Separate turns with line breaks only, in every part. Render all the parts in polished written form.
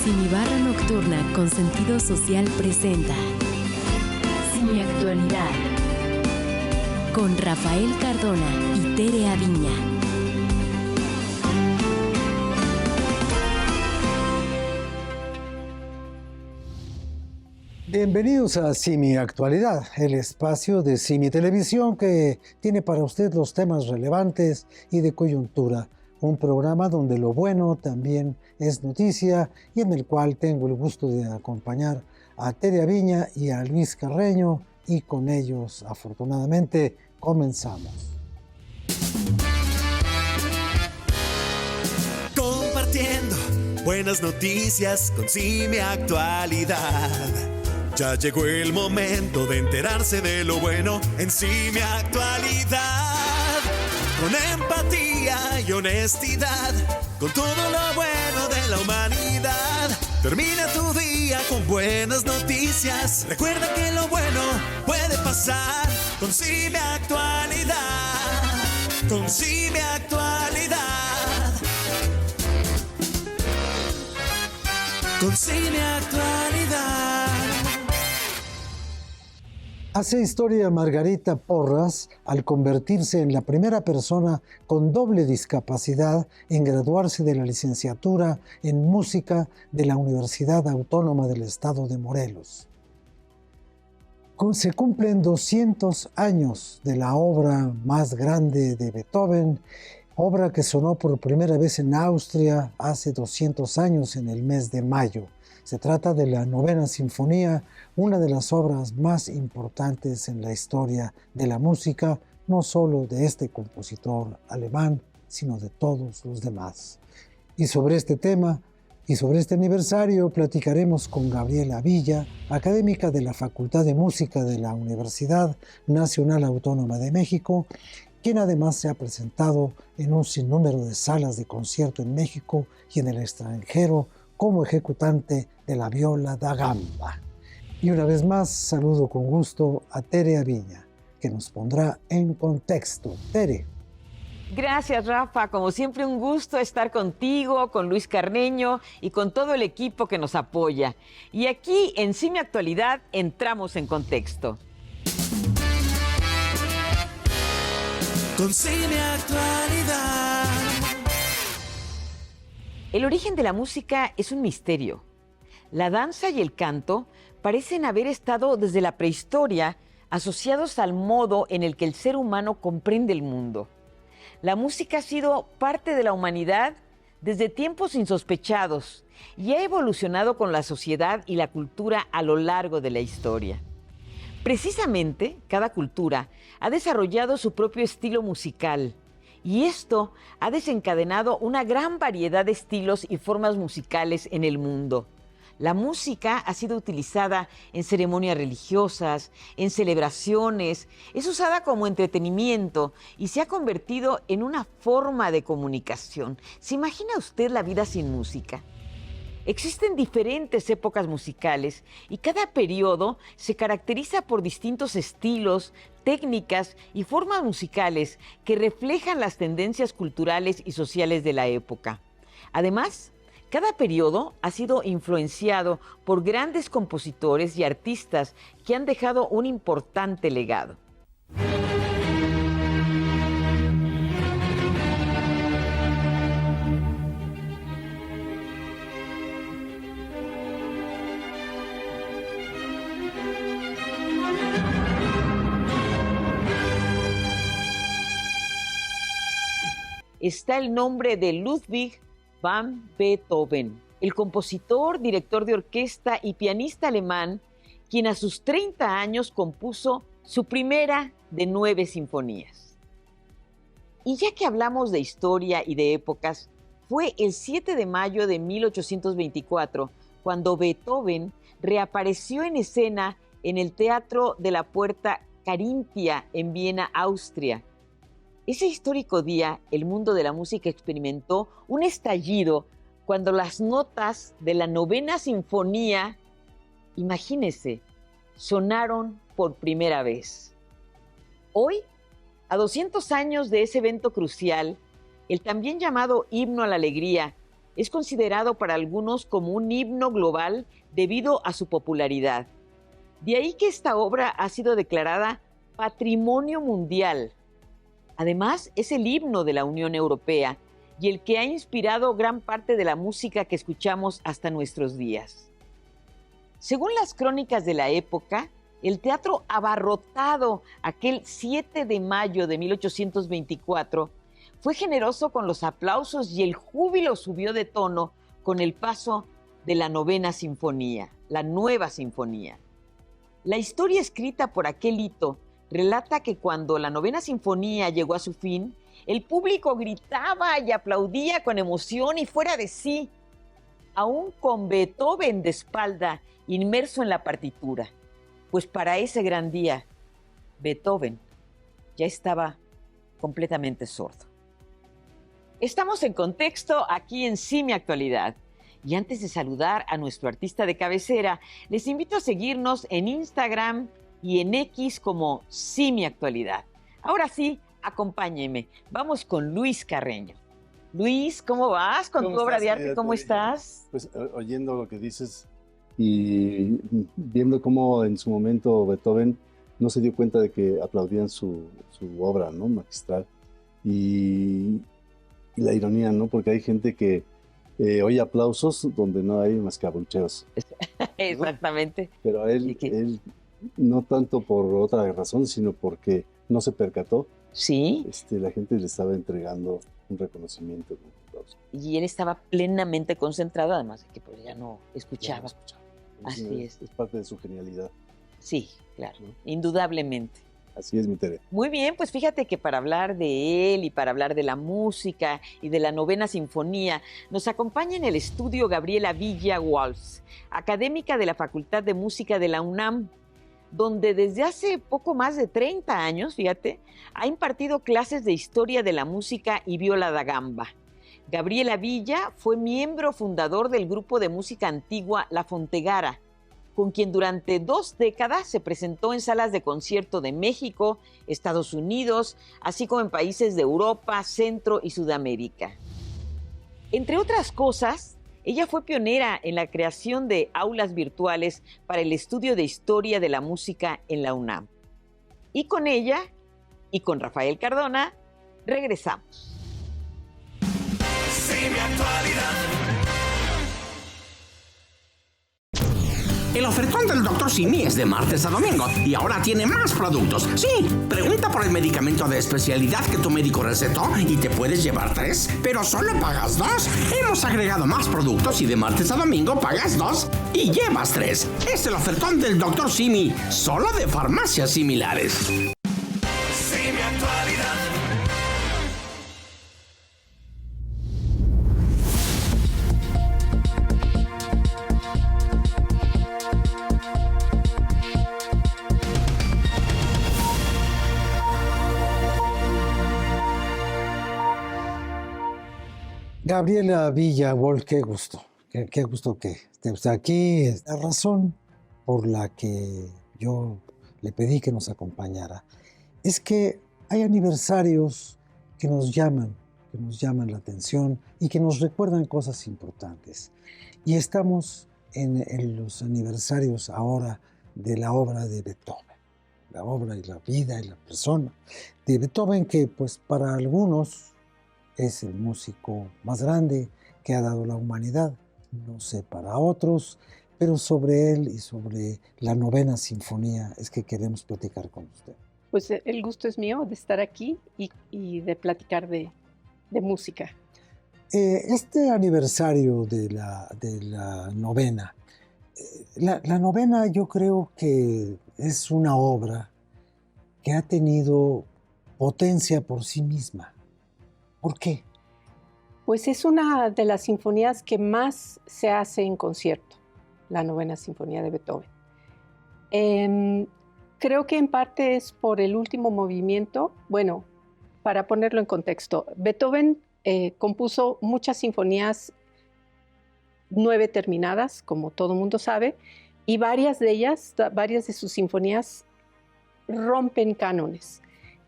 Cinebarra Nocturna con sentido social presenta Cineactualidad con Rafael Cardona y Tere Aviña.
Bienvenidos a Cineactualidad, el espacio de Cine Televisión que tiene para usted los temas relevantes y de coyuntura. Un programa donde lo bueno también es noticia y en el cual tengo el gusto de acompañar a Tere Aviña y a Luis Carreño, y con ellos, afortunadamente, comenzamos.
Compartiendo buenas noticias con Cineactualidad. Ya llegó el momento de enterarse de lo bueno en Cineactualidad. Con empatía y honestidad, con todo lo bueno de la humanidad. Termina tu día con buenas noticias. Recuerda que lo bueno puede pasar con Cineactualidad. Con Cineactualidad. Con Cineactualidad.
Hace historia Margarita Porras al convertirse en la primera persona con doble discapacidad en graduarse de la licenciatura en música de la Universidad Autónoma del Estado de Morelos. Se cumplen 200 años de la obra más grande de Beethoven, obra que sonó por primera vez en Austria hace 200 años en el mes de mayo. Se trata de la Novena Sinfonía, una de las obras más importantes en la historia de la música, no solo de este compositor alemán, sino de todos los demás. Y sobre este tema y sobre este aniversario platicaremos con Gabriela Villa, académica de la Facultad de Música de la Universidad Nacional Autónoma de México, quien además se ha presentado en un sinnúmero de salas de concierto en México y en el extranjero como ejecutante de la viola da gamba. Y una vez más saludo con gusto a Tere Aviña, que nos pondrá en contexto. Tere.
Gracias, Rafa. Como siempre, un gusto estar contigo, con Luis Carreño y con todo el equipo que nos apoya. Y aquí en Cineactualidad entramos en contexto.
Con Cineactualidad.
El origen de la música es un misterio. La danza y el canto parecen haber estado desde la prehistoria asociados al modo en el que el ser humano comprende el mundo. La música ha sido parte de la humanidad desde tiempos insospechados y ha evolucionado con la sociedad y la cultura a lo largo de la historia. Precisamente, cada cultura ha desarrollado su propio estilo musical, y esto ha desencadenado una gran variedad de estilos y formas musicales en el mundo. La música ha sido utilizada en ceremonias religiosas, en celebraciones, es usada como entretenimiento y se ha convertido en una forma de comunicación. ¿Se imagina usted la vida sin música? Existen diferentes épocas musicales y cada periodo se caracteriza por distintos estilos, técnicas y formas musicales que reflejan las tendencias culturales y sociales de la época. Además, cada periodo ha sido influenciado por grandes compositores y artistas que han dejado un importante legado. Está el nombre de Ludwig van Beethoven, el compositor, director de orquesta y pianista alemán, quien a sus 30 años compuso su primera de 9 sinfonías. Y ya que hablamos de historia y de épocas, fue el 7 de mayo de 1824 cuando Beethoven reapareció en escena en el Teatro de la Puerta Carintia en Viena, Austria. Ese histórico día, el mundo de la música experimentó un estallido cuando las notas de la Novena Sinfonía, imagínese, sonaron por primera vez. Hoy, a 200 años de ese evento crucial, el también llamado Himno a la Alegría Es considerado para algunos como un himno global debido a su popularidad. De ahí que esta obra ha sido declarada Patrimonio Mundial. Además, es el himno de la Unión Europea y el que ha inspirado gran parte de la música que escuchamos hasta nuestros días. Según las crónicas de la época, el teatro abarrotado aquel 7 de mayo de 1824 fue generoso con los aplausos y el júbilo subió de tono con el paso de la novena sinfonía, la nueva sinfonía. La historia escrita por aquel hito relata que cuando la novena sinfonía llegó a su fin, el público gritaba y aplaudía con emoción y fuera de sí, aún con Beethoven de espalda, inmerso en la partitura, pues para ese gran día, Beethoven ya estaba completamente sordo. Estamos en contexto aquí en Sí, mi actualidad. Y antes de saludar a nuestro artista de cabecera, les invito a seguirnos en Instagram y en X como Sí, mi actualidad. Ahora sí, acompáñenme. Vamos con Luis Carreño. Luis, ¿cómo vas con tu obra de arte? ¿Cómo estás?
Pues oyendo lo que dices y viendo cómo en su momento Beethoven no se dio cuenta de que aplaudían su obra, ¿no? Magistral. Y la ironía, ¿no? Porque hay gente que oye aplausos donde no hay más que abucheos.
Exactamente.
Pero a él no tanto por otra razón, sino porque no se percató.
Sí.
La gente le estaba entregando un reconocimiento.
Y él estaba plenamente concentrado, además de que pues, ya no escuchaba. Así es.
Es parte de su genialidad.
Sí, claro, ¿no? Indudablemente.
Así es, mi Tere.
Muy bien, pues fíjate que para hablar de él y para hablar de la música y de la novena sinfonía, nos acompaña en el estudio Gabriela Villa Walsh, académica de la Facultad de Música de la UNAM, donde desde hace poco más de 30 años, fíjate, ha impartido clases de historia de la música y viola da gamba. Gabriela Villa fue miembro fundador del grupo de música antigua La Fontegara, con quien durante 2 décadas se presentó en salas de concierto de México, Estados Unidos, así como en países de Europa, Centro y Sudamérica. Entre otras cosas, ella fue pionera en la creación de aulas virtuales para el estudio de historia de la música en la UNAM. Y con ella, y con Rafael Cardona, regresamos.
Sí, mi actualidad.
El ofertón del Dr. Simi es de martes a domingo y ahora tiene más productos. Sí, pregunta por el medicamento de especialidad que tu médico recetó y te puedes llevar 3, pero solo pagas 2. Hemos agregado más productos y de martes a domingo pagas 2 y llevas 3. Es el ofertón del Dr. Simi, solo de farmacias similares.
Sí, mi actualidad.
Gabriela Villa Walsh, qué gusto que esté usted aquí. La razón por la que yo le pedí que nos acompañara es que hay aniversarios que nos llaman la atención y que nos recuerdan cosas importantes. Y estamos en los aniversarios ahora de la obra de Beethoven, la obra y la vida y la persona de Beethoven, que pues para algunos es el músico más grande que ha dado la humanidad, no sé para otros, pero sobre él y sobre la novena sinfonía es que queremos platicar con usted.
Pues el gusto es mío de estar aquí y de platicar de música.
Este aniversario de la novena, la novena yo creo que es una obra que ha tenido potencia por sí misma. ¿Por qué?
Pues es una de las sinfonías que más se hace en concierto, la novena sinfonía de Beethoven. Creo que en parte es por el último movimiento. Bueno, para ponerlo en contexto, Beethoven compuso muchas sinfonías, 9 terminadas, como todo mundo sabe, y varias de sus sinfonías rompen cánones.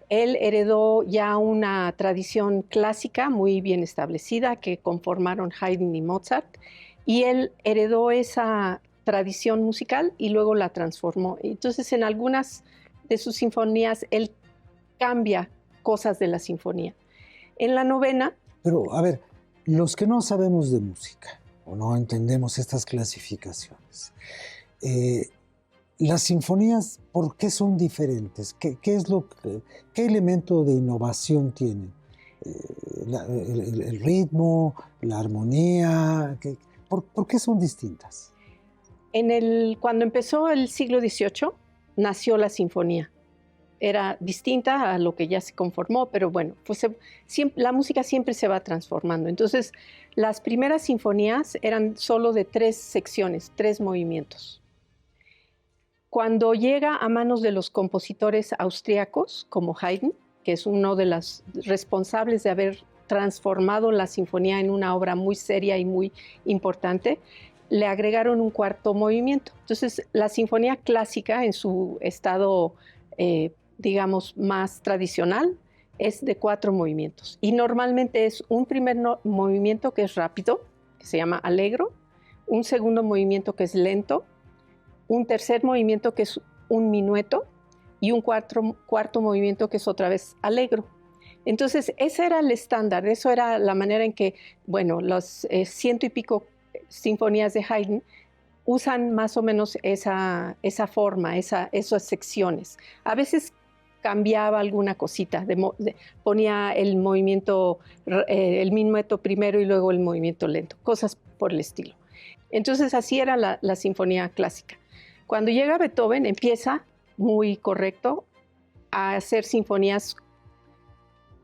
Él heredó ya una tradición clásica muy bien establecida que conformaron Haydn y Mozart, y él heredó esa tradición musical y luego la transformó. Entonces, en algunas de sus sinfonías, él cambia cosas de la sinfonía. En la novena...
Pero, a ver, los que no sabemos de música o no entendemos estas clasificaciones, las sinfonías, ¿por qué son diferentes? ¿Qué elemento de innovación tienen? El ritmo, la armonía, ¿por qué son distintas?
Cuando empezó el siglo XVIII, nació la sinfonía. Era distinta a lo que ya se conformó, pero bueno, pues la música siempre se va transformando. Entonces, las primeras sinfonías eran solo de 3 secciones, 3 movimientos. Cuando llega a manos de los compositores austríacos, como Haydn, que es uno de los responsables de haber transformado la sinfonía en una obra muy seria y muy importante, le agregaron un 4º movimiento. Entonces, la sinfonía clásica, en su estado, digamos, más tradicional, es de 4 movimientos. Y normalmente es un primer movimiento que es rápido, que se llama allegro, un segundo movimiento que es lento, un tercer movimiento que es un minueto y un cuarto movimiento que es otra vez allegro. Entonces, ese era el estándar, eso era la manera en que, bueno, los 100 y pico sinfonías de Haydn usan más o menos esa forma, esas secciones. A veces cambiaba alguna cosita, ponía el movimiento, el minueto primero y luego el movimiento lento, cosas por el estilo. Entonces, así era la sinfonía clásica. Cuando llega Beethoven, empieza muy correcto a hacer sinfonías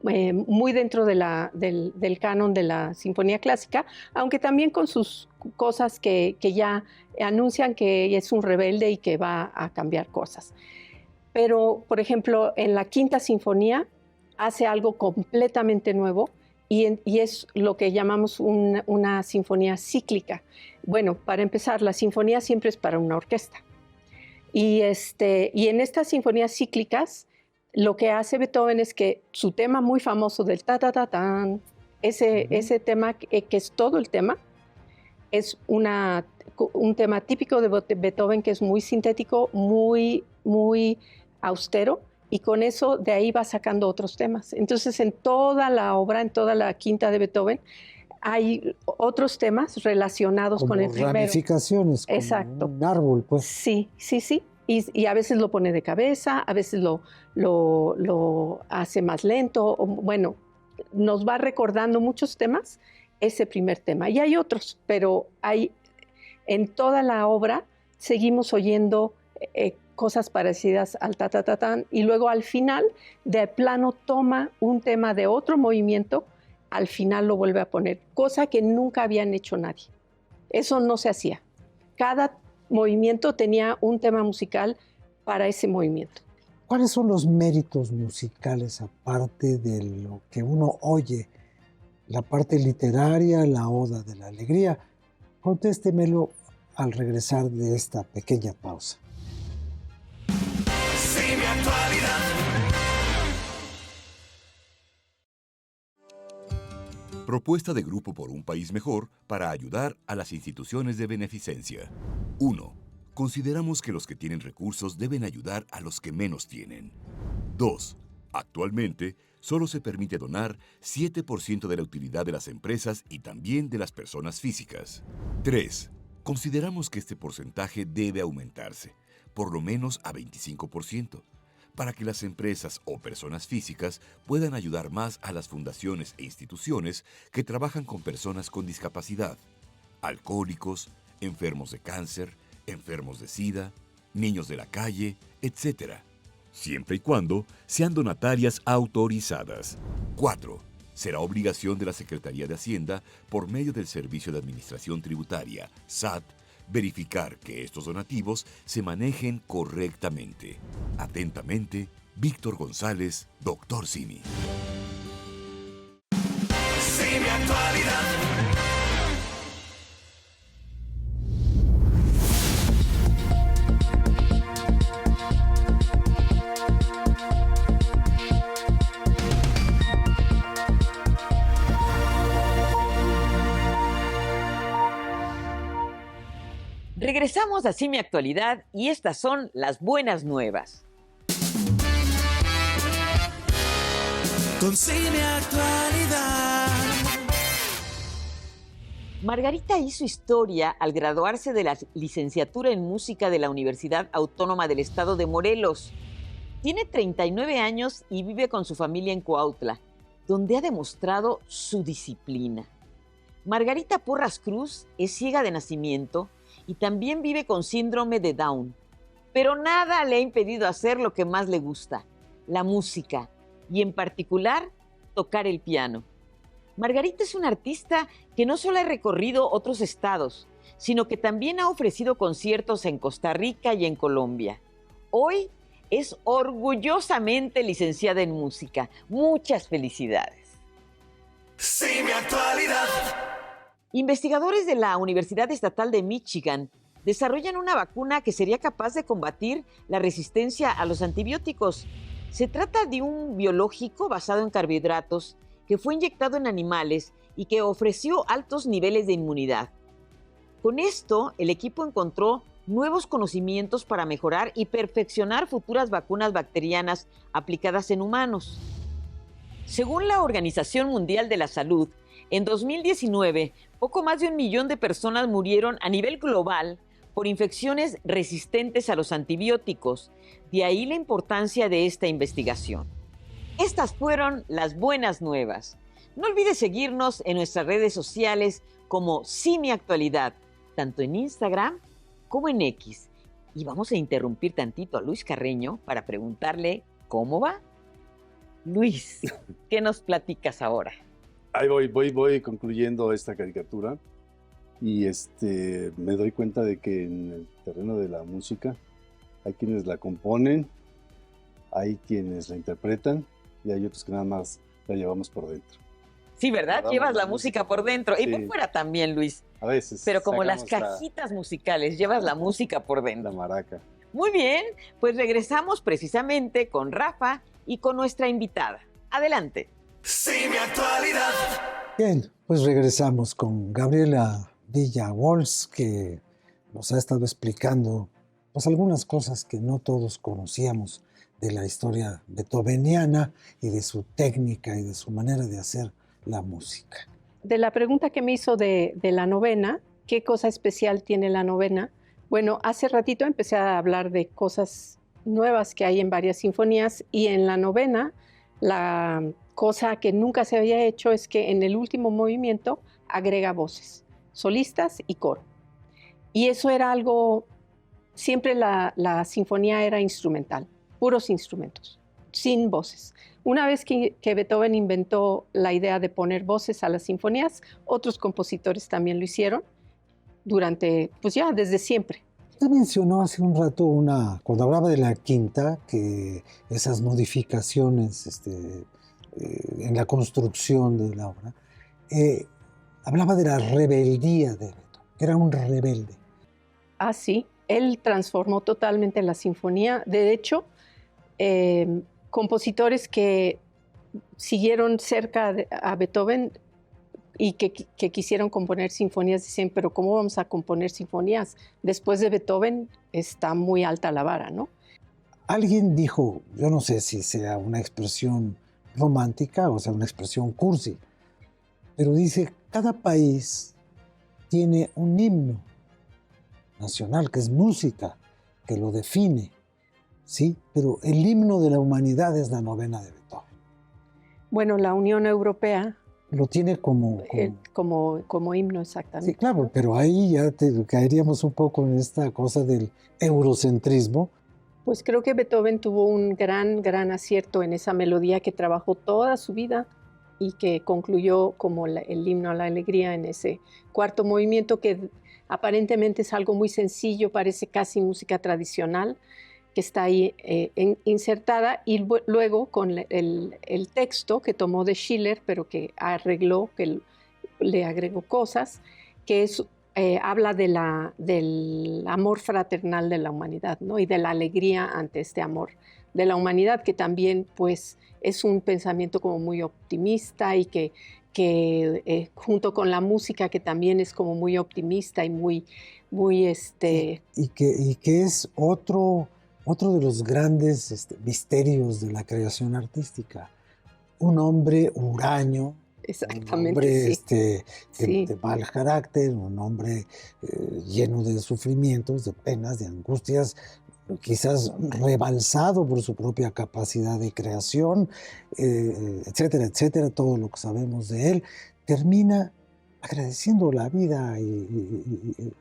muy dentro del canon de la sinfonía clásica, aunque también con sus cosas que ya anuncian que es un rebelde y que va a cambiar cosas. Pero, por ejemplo, en la quinta sinfonía hace algo completamente nuevo y es lo que llamamos una sinfonía cíclica. Bueno, para empezar, la sinfonía siempre es para una orquesta. Y en estas sinfonías cíclicas, lo que hace Beethoven es que su tema muy famoso del ta-ta-ta-tan, ese tema que es todo el tema, es un tema típico de Beethoven que es muy sintético, muy, muy austero, y con eso de ahí va sacando otros temas. Entonces, en toda la obra, en toda la quinta de Beethoven, hay otros temas relacionados
como
con el primero.
Ramificaciones, como
exacto.
Un árbol, pues.
Sí. Y a veces lo pone de cabeza, a veces lo hace más lento. Bueno, nos va recordando muchos temas, ese primer tema. Y hay otros, pero en toda la obra seguimos oyendo cosas parecidas al ta-ta-ta-tan. Y luego al final, de plano, toma un tema de otro movimiento, al final lo vuelve a poner, cosa que nunca habían hecho nadie. Eso no se hacía. Cada movimiento tenía un tema musical para ese movimiento.
¿Cuáles son los méritos musicales aparte de lo que uno oye? La parte literaria, la oda de la alegría. Contéstemelo al regresar de esta pequeña pausa.
Sí, mi actualidad.
Propuesta de Grupo por un País Mejor para ayudar a las instituciones de beneficencia. 1. Consideramos que los que tienen recursos deben ayudar a los que menos tienen. 2. Actualmente, solo se permite donar 7% de la utilidad de las empresas y también de las personas físicas. 3. Consideramos que este porcentaje debe aumentarse, por lo menos a 25%. Para que las empresas o personas físicas puedan ayudar más a las fundaciones e instituciones que trabajan con personas con discapacidad, alcohólicos, enfermos de cáncer, enfermos de SIDA, niños de la calle, etc. Siempre y cuando sean donatarias autorizadas. 4. Será obligación de la Secretaría de Hacienda, por medio del Servicio de Administración Tributaria, SAT, verificar que estos donativos se manejen correctamente. Atentamente, Víctor González, Dr. Simi.
Sí, mi actualidad.
Regresamos a Cine Actualidad y estas son las buenas nuevas.
Con Cine Actualidad.
Margarita hizo historia al graduarse de la licenciatura en música de la Universidad Autónoma del Estado de Morelos. Tiene 39 años y vive con su familia en Cuautla, donde ha demostrado su disciplina. Margarita Porras Cruz es ciega de nacimiento y también vive con síndrome de Down, pero nada le ha impedido hacer lo que más le gusta, la música, y en particular tocar el piano. Margarita es una artista que no solo ha recorrido otros estados, sino que también ha ofrecido conciertos en Costa Rica y en Colombia. Hoy es orgullosamente licenciada en música. Muchas felicidades.
Cine Actualidad.
Investigadores de la Universidad Estatal de Michigan desarrollan una vacuna que sería capaz de combatir la resistencia a los antibióticos. Se trata de un biológico basado en carbohidratos que fue inyectado en animales y que ofreció altos niveles de inmunidad. Con esto, el equipo encontró nuevos conocimientos para mejorar y perfeccionar futuras vacunas bacterianas aplicadas en humanos. Según la Organización Mundial de la Salud, en 2019, poco más de 1 millón de personas murieron a nivel global por infecciones resistentes a los antibióticos. De ahí la importancia de esta investigación. Estas fueron las buenas nuevas. No olvides seguirnos en nuestras redes sociales como Cine Actualidad, tanto en Instagram como en X. Y vamos a interrumpir tantito a Luis Carreño para preguntarle cómo va. Luis, ¿qué nos platicas ahora?
Ahí voy concluyendo esta caricatura y me doy cuenta de que en el terreno de la música hay quienes la componen, hay quienes la interpretan y hay otros que nada más la llevamos por dentro.
Sí, ¿verdad?
Llevamos
Llevas la música por dentro y por
Sí.
fuera también, Luis.
A veces.
Pero como las
sacamos
cajitas musicales, llevas la música por
la
dentro.
maraca.
Muy bien, pues regresamos precisamente con Rafa y con nuestra invitada. Adelante.
Cine Actualidad.
Bien, pues regresamos con Gabriela Villa-Walsh, que nos ha estado explicando pues, algunas cosas que no todos conocíamos de la historia beethoveniana y de su técnica y de su manera de hacer la música.
De la pregunta que me hizo de la novena, ¿qué cosa especial tiene la novena? Bueno, hace ratito empecé a hablar de cosas nuevas que hay en varias sinfonías y en la novena la cosa que nunca se había hecho es que en el último movimiento agrega voces, solistas y coro. Y eso era algo, siempre la sinfonía era instrumental, puros instrumentos, sin voces. Una vez que Beethoven inventó la idea de poner voces a las sinfonías, otros compositores también lo hicieron durante, pues ya desde siempre.
Usted mencionó hace un rato cuando hablaba de la quinta, que esas modificaciones en la construcción de la obra, hablaba de la rebeldía de Beethoven, que era un rebelde.
Ah, sí, él transformó totalmente la sinfonía. De hecho, compositores que siguieron cerca a Beethoven y que quisieron componer sinfonías decían, pero ¿cómo vamos a componer sinfonías? Después de Beethoven está muy alta la vara, ¿no?
Alguien dijo, yo no sé si sea una expresión romántica o sea una expresión cursi, pero dice, cada país tiene un himno nacional que es música, que lo define, ¿sí? Pero el himno de la humanidad es la novena de Beethoven.
Bueno, la Unión Europea
Lo tiene como
himno, exactamente.
Sí, claro, pero ahí ya caeríamos un poco en esta cosa del eurocentrismo.
Pues creo que Beethoven tuvo un gran acierto en esa melodía que trabajó toda su vida y que concluyó como el himno a la alegría en ese cuarto movimiento que aparentemente es algo muy sencillo, parece casi música tradicional, que está ahí insertada y luego con el texto que tomó de Schiller, pero que arregló, que le agregó cosas, que es, habla del amor fraternal de la humanidad, ¿no? Y de la alegría ante este amor de la humanidad, que también pues, es un pensamiento como muy optimista y que que junto con la música, que también es como muy optimista y muy
Y que es otro de los grandes misterios de la creación artística. Un hombre huraño,
Exactamente,
un hombre
sí.
de mal carácter, un hombre lleno de sufrimientos, de penas, de angustias, quizás rebalsado por su propia capacidad de creación, etcétera, etcétera, todo lo que sabemos de él, termina agradeciendo la vida y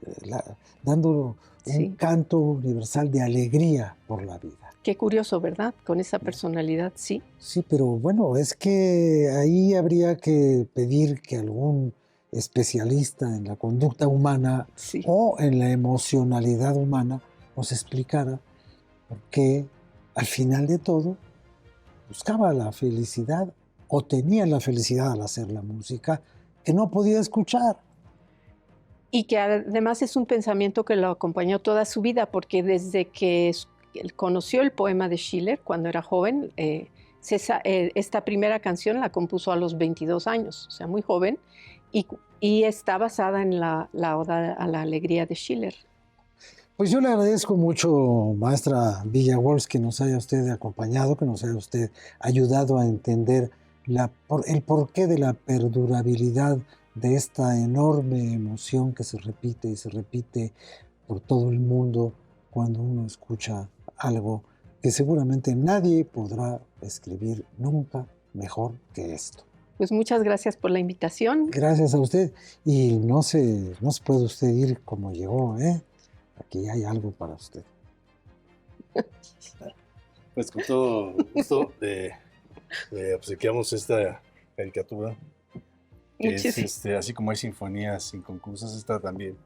dando
Sí.
un canto universal de alegría por la vida.
Qué curioso, ¿verdad? Con esa personalidad, sí.
Sí, pero bueno, es que ahí habría que pedir que algún especialista en la conducta humana
Sí.
o en la emocionalidad humana nos explicara por qué al final de todo buscaba la felicidad o tenía la felicidad al hacer la música que no podía escuchar.
Y que además es un pensamiento que lo acompañó toda su vida, porque desde que él conoció el poema de Schiller cuando era joven, esta primera canción la compuso a los 22 años, o sea, muy joven, y está basada en la Oda a la Alegría de Schiller.
Pues yo le agradezco mucho, maestra Villawols, que nos haya usted acompañado, que nos haya usted ayudado a entender el porqué de la perdurabilidad de esta enorme emoción que se repite y se repite por todo el mundo cuando uno escucha algo que seguramente nadie podrá escribir nunca mejor que esto.
Pues muchas gracias por la invitación.
Gracias a usted. Y no se puede usted ir como llegó, ¿eh? Aquí hay algo para usted.
Pues con todo gusto obsequiamos esta caricatura. Que es, así como hay sinfonías inconclusas, esta también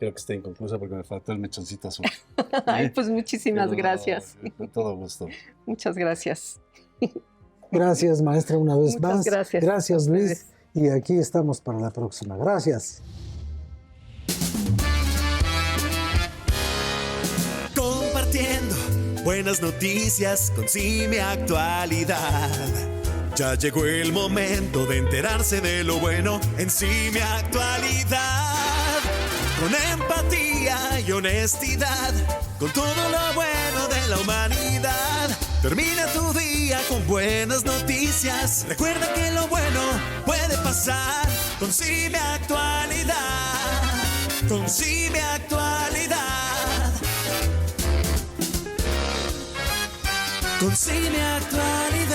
creo que está inconclusa porque me faltó el mechoncito azul.
Ay, pues muchísimas gracias.
Con todo gusto.
Muchas gracias.
Gracias, maestra, una vez
Muchas
más.
gracias.
Gracias, Luis. Y aquí estamos para la próxima. Gracias.
Compartiendo buenas noticias con CIME Actualidad. Ya llegó el momento de enterarse de lo bueno en CIME Actualidad. Con empatía y honestidad, con todo lo bueno de la humanidad. Termina tu día con buenas noticias. Recuerda que lo bueno puede pasar con CIME Actualidad. Con CIME Actualidad. Con CIME Actualidad.